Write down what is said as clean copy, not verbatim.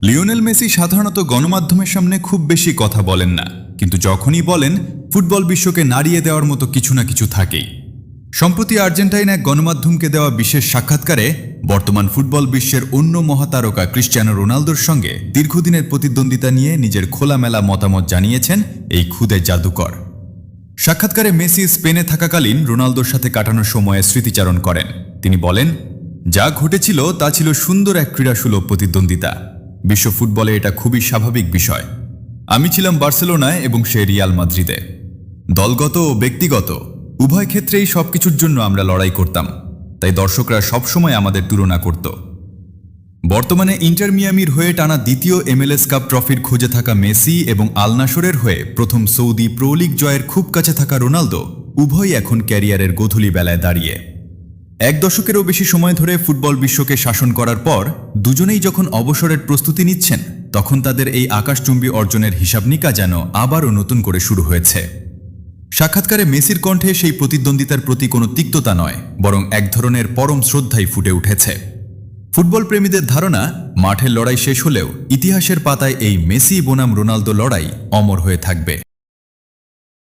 Lionel Messi সাধারণত গণমাধ্যমের সামনে খুব বেশি কথা বলেন না, কিন্তু যখনই বলেন ফুটবল বিশ্বকে নাড়িয়ে দেওয়ার মতো কিছু না কিছু থাকেই। সম্প্রতি আর্জেন্টাইন এক গণমাধ্যমকে দেওয়া বিশেষ সাক্ষাৎকারে বর্তমান ফুটবল বিশ্বের অন্য মহাতারকা ক্রিশ্চিয়ানো রোনালদোর সঙ্গে দীর্ঘদিনের প্রতিদ্বন্দ্বিতা নিয়ে নিজের খোলামেলা মতামত জানিয়েছেন এই ক্ষুদে জাদুকর। সাক্ষাৎকারে মেসি স্পেনে থাকাকালীন রোনালদোর সাথে কাটানোর সময়ে স্মৃতিচারণ করেন। তিনি বলেন, যা ঘটেছিল তা ছিল সুন্দর এক ক্রীড়াসুলভ প্রতিদ্বন্দ্বিতা। বিশ্ব ফুটবলে এটা খুবই স্বাভাবিক বিষয়। আমি ছিলাম বার্সেলোনায় এবং সে রিয়াল মাদ্রিদে। দলগত ও ব্যক্তিগত উভয় ক্ষেত্রেই সবকিছুর জন্য আমরা লড়াই করতাম, তাই দর্শকরা সবসময় আমাদের তুলনা করত। বর্তমানে ইন্টার মিয়ামির হয়ে টানা দ্বিতীয় MLS কাপ ট্রফির খোঁজে থাকা মেসি এবং আল নাসরের হয়ে প্রথম সৌদি প্রো লিগ জয়ের খুব কাছে থাকা রোনালদো উভয়ই এখন ক্যারিয়ারের গোধূলি বেলায় দাঁড়িয়ে। এক দশকেরও বেশি সময় ধরে ফুটবল বিশ্বকে শাসন করার পর দুজনেই যখন অবসরের প্রস্তুতি নিচ্ছেন, তখন তাদের এই আকাশচুম্বী অর্জনের হিসাব নিকা যেন আবারও নতুন করে শুরু হয়েছে। সাক্ষাৎকারে মেসির কণ্ঠে সেই প্রতিদ্বন্দ্বিতার প্রতি কোনো তিক্ততা নয়, বরং এক ধরনের পরম শ্রদ্ধাই ফুটে উঠেছে। ফুটবল প্রেমীদের ধারণা, মাঠের লড়াই শেষ হলেও ইতিহাসের পাতায় এই মেসি বনাম রোনালদো লড়াই অমর হয়ে থাকবে।